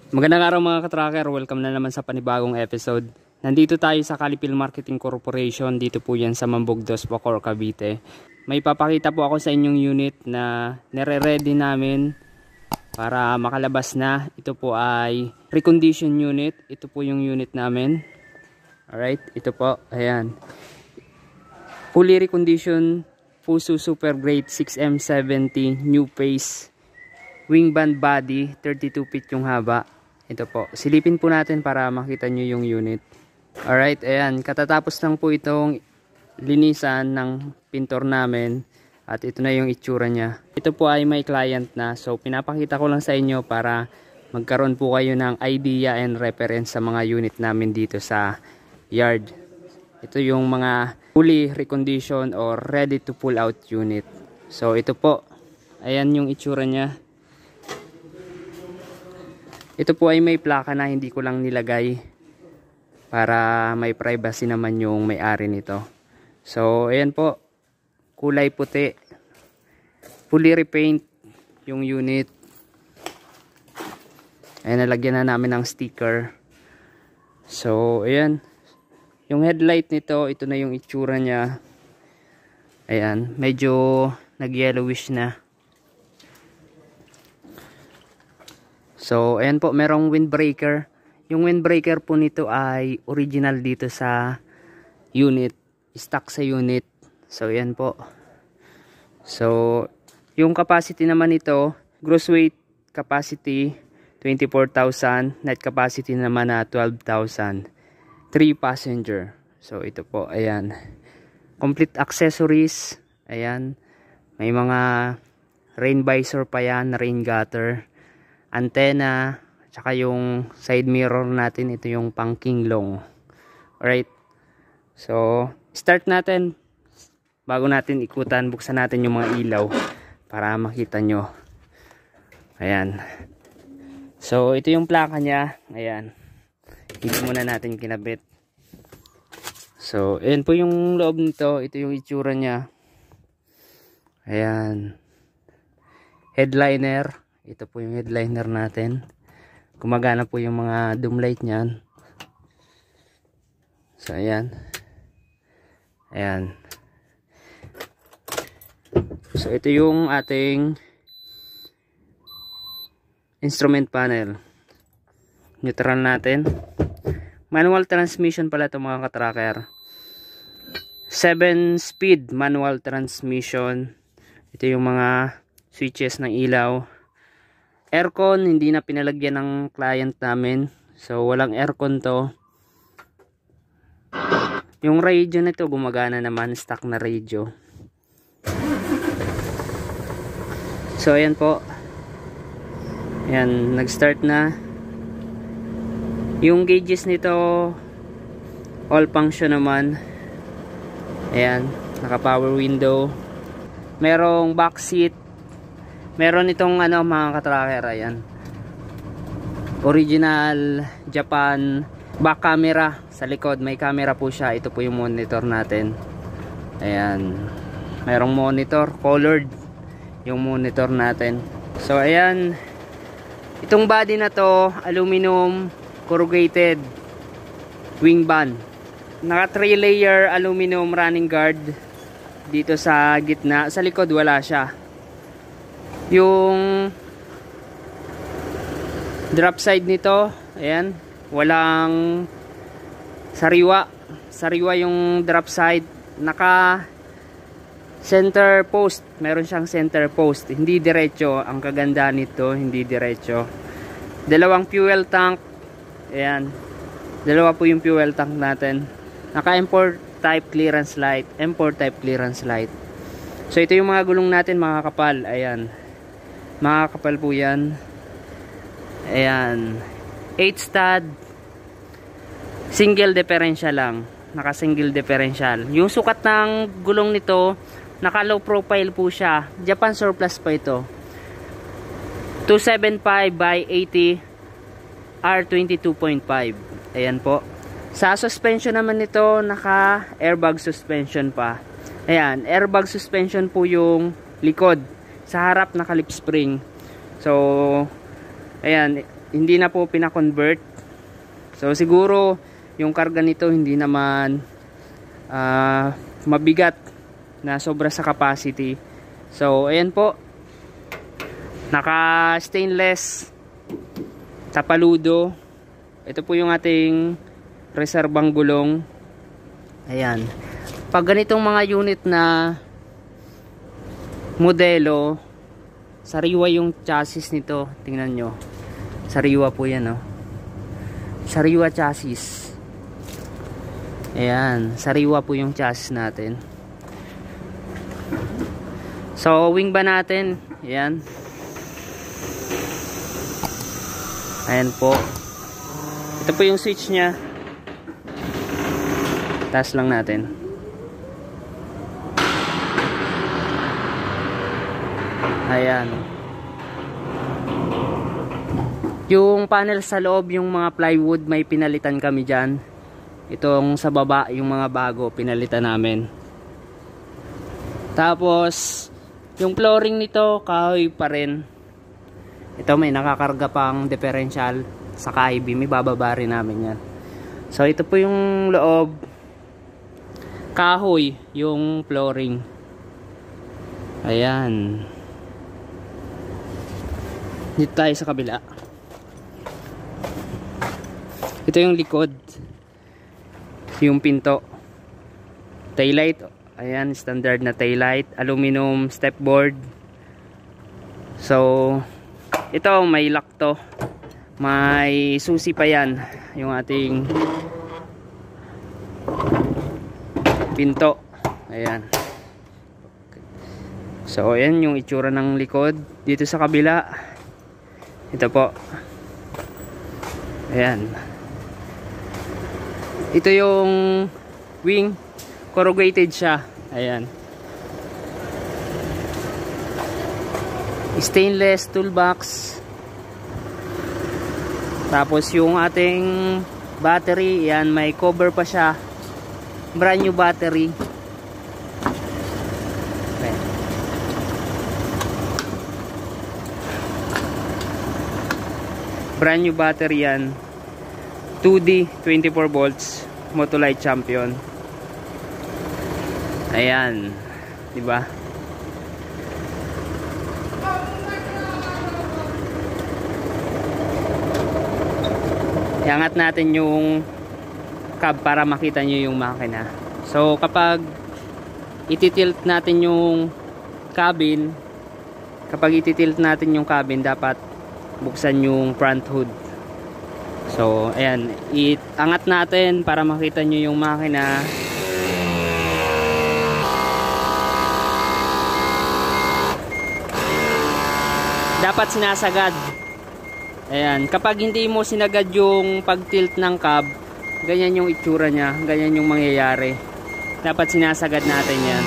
Magandang araw mga ka-tracker, welcome na naman sa panibagong episode. Nandito tayo sa Calipil Marketing Corporation, dito po yan sa Mambugdos, Bacoor, Cavite. May papakita po ako sa inyong unit na nire-ready namin para makalabas na. Ito po ay recondition unit, ito po yung unit namin. Alright, ito po, ayan. Fully recondition, Fuso Super Great 6M70 New Pace wing band body, 32 feet yung haba. Ito po, silipin po natin para makita nyo yung unit. Alright, ayan, katatapos lang po itong linisan ng pintor namin at ito na yung itsura niya. Ito po ay may client na, so pinapakita ko lang sa inyo para magkaroon po kayo ng idea and reference sa mga unit namin dito sa yard. Ito yung mga fully recondition or ready to pull out unit. So ito po, ayan yung itsura niya. Ito po ay may plaka na hindi ko lang nilagay para may privacy naman yung may-ari nito. So ayan po, kulay puti, fully repaint yung unit. Ayan, nalagyan na namin ng sticker. So ayan, yung headlight nito, ito na yung itsura niya. Ayan, medyo nag-yellowish na. So, ayan po, merong windbreaker. Yung windbreaker po nito ay original dito sa unit. Stock sa unit. So, ayan po. So, yung capacity naman nito, gross weight capacity, 24,000. Net capacity naman na 12,000. 3 passenger. So, ito po, ayan. Complete accessories. Ayan. May mga rain visor pa yan, rain gutter. Antenna, tsaka yung side mirror natin, ito yung pang king long. Alright, so start natin. Bago natin ikutan, buksan natin yung mga ilaw para makita nyo. Ayan, so ito yung plaka nya. Ayan, dito muna natin kinabit. So ayan po yung loob nito, ito yung itsura nya. Ayan, headliner. Ito po yung headliner natin. Gumagana po yung mga doom light niyan. So ayan. Ayan. So ito yung ating instrument panel. Neutral natin. Manual transmission pala ito mga ka-tracker. 7-speed manual transmission. Ito yung mga switches ng ilaw. Aircon, hindi na pinalagyan ng client namin. So, walang aircon to. Yung radio nito, gumagana naman. Stock na radio. So, ayan po. Ayan, nag-start na. Yung gauges nito, all function naman. Ayan, naka-power window. Merong back seat. Meron itong ano mga ka-tracker, ayan. Original Japan back camera sa likod, may camera po siya. Ito po yung monitor natin. Ayan. Merong monitor, colored yung monitor natin. So ayan. Itong body na to, aluminum corrugated wing band. Naka 3 layer aluminum running guard dito sa gitna. Sa likod wala siya. Yung drop side nito, ayan, walang sariwa. Sariwa yung drop side. Naka center post. Meron siyang center post. Hindi diretso. Ang kaganda nito, hindi diretso. Dalawang fuel tank. Ayan. Dalawa po yung fuel tank natin. Naka M4 type clearance light. M4 type clearance light. So ito yung mga gulong natin mga kapal. Ayan. Mga kapal po yan. Ayan. 8 stud. Single differential lang. Naka single differential. Yung sukat ng gulong nito, naka low profile po siya. Japan surplus pa ito. 275 by 80 R22.5. Ayan po. Sa suspension naman nito, naka airbag suspension pa. Ayan. Airbag suspension po yung likod. Sa harap naka lip spring. So ayan, hindi na po pina-convert. So siguro yung karga nito hindi naman mabigat na sobra sa capacity. So ayan po, naka stainless tapaludo. Ito po yung ating reserbang gulong. Ayan, pag ganitong mga unit na modelo, sariwa yung chassis nito. Tingnan nyo, sariwa po yan, oh. Sariwa chassis. Ayan, sariwa po yung chassis natin. So wing ba natin, ayan. Ayan po, ito po yung switch nya. Taas lang natin. Ayan. Yung panel sa loob, yung mga plywood, may pinalitan kami dyan. Itong sa baba, yung mga bago, pinalitan namin. Tapos yung flooring nito, kahoy pa rin. Ito may nakakarga pang differential sa I-beam, ibababa rin namin yan. So ito po yung loob, kahoy yung flooring. Ayan. Dito tayo sa kabila. Ito yung likod, yung pinto, taillight. Ayan, standard na taillight, aluminum stepboard. So ito may lock to, may susi pa yan, yung ating pinto. Ayan. So ayan yung itsura ng likod. Dito sa kabila, ito po. Ayan. Ito yung wing, corrugated siya. Ayan. Stainless toolbox. Tapos yung ating battery, yan, may cover pa siya. Brand new battery. Okay. Brand new battery yan. 2D 24 volts Motolite Champion. Ayan, di ba? Iangat natin yung cab para makita nyo yung makina. So kapag ititilt natin yung cabin, dapat buksan yung front hood. So ayan, iangat natin para makita nyo yung makina. Dapat sinasagad. Ayan, kapag hindi mo sinagad yung pag-tilt ng cab, ganyan yung itsura nya, ganyan yung mangyayari. Dapat sinasagad natin yan.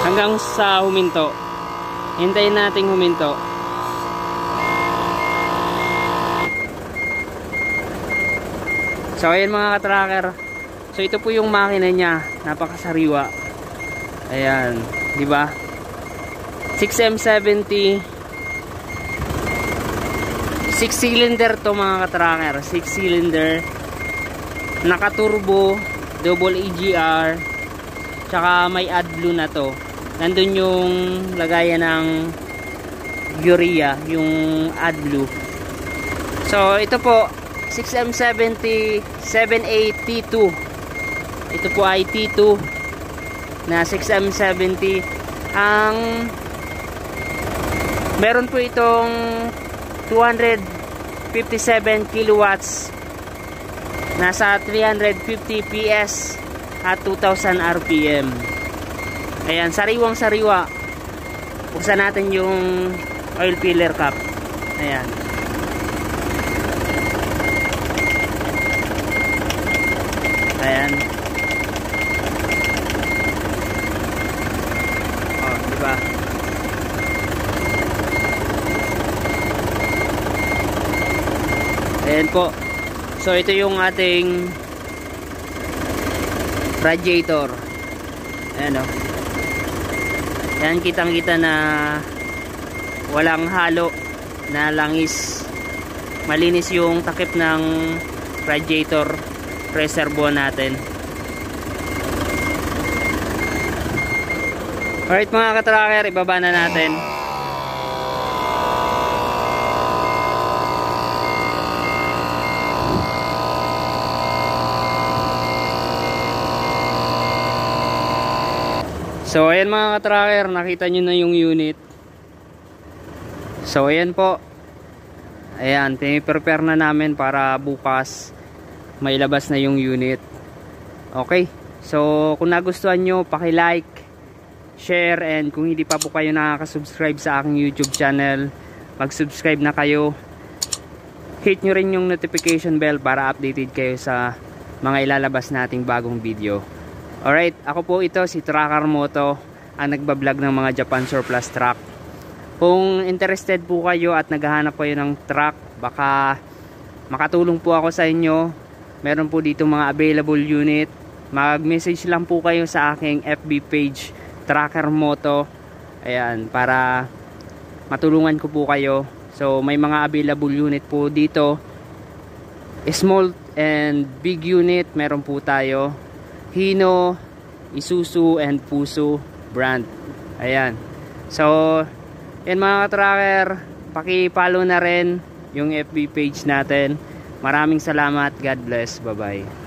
Hanggang sa huminto. Hintayin nating huminto. So ayan mga ka-tracker. So ito po yung makina niya, napakasariwa. Ayan, di ba? 6M70, 6 cylinder to mga ka-tracker. 6 cylinder, naka-turbo, double EGR, tsaka may AdBlue na to. Nandun yung lagayan ng urea, yung AdBlue. So ito po 6M70 7A T2. Ito po ay T2 na 6M70. Ang meron po itong 257 kilowatts, nasa 350 PS at 2000 RPM. Ayan, sariwang sariwa. Buksan natin yung oil filler cap. Ayan. Ayan. Oh, diba? Ayan po. So ito yung ating radiator. Ayan o. Ayan, kitang kita na walang halo na langis. Malinis yung takip ng radiator reservoir natin. Alright mga katracker, ibaba na natin. So ayan mga katracker, nakita nyo na yung unit. So ayan po. Ayan, piniprepare na namin para bukas mailabas na yung unit. Okay, so kung nagustuhan nyo, paki-like, share, and kung hindi pa po kayo nakaka-subscribe sa aking YouTube channel, mag-subscribe na kayo. Hit nyo rin yung notification bell para updated kayo sa mga ilalabas nating bagong video. Alright, ako po ito si Tracker Moto, ang nagbablog ng mga Japan surplus truck. Kung interested po kayo at naghahanap kayo ng truck, baka makatulong po ako sa inyo. Meron po dito mga available unit. Mag-message lang po kayo sa aking FB page, Tracker Moto. Ayan, para matulungan ko po kayo. So may mga available unit po dito. Small and big unit meron po tayo. Hino, Isuzu, and Fuso brand. Ayan. So, yan mga ka-tracker, paki-follow na rin yung FB page natin. Maraming salamat. God bless. Bye-bye.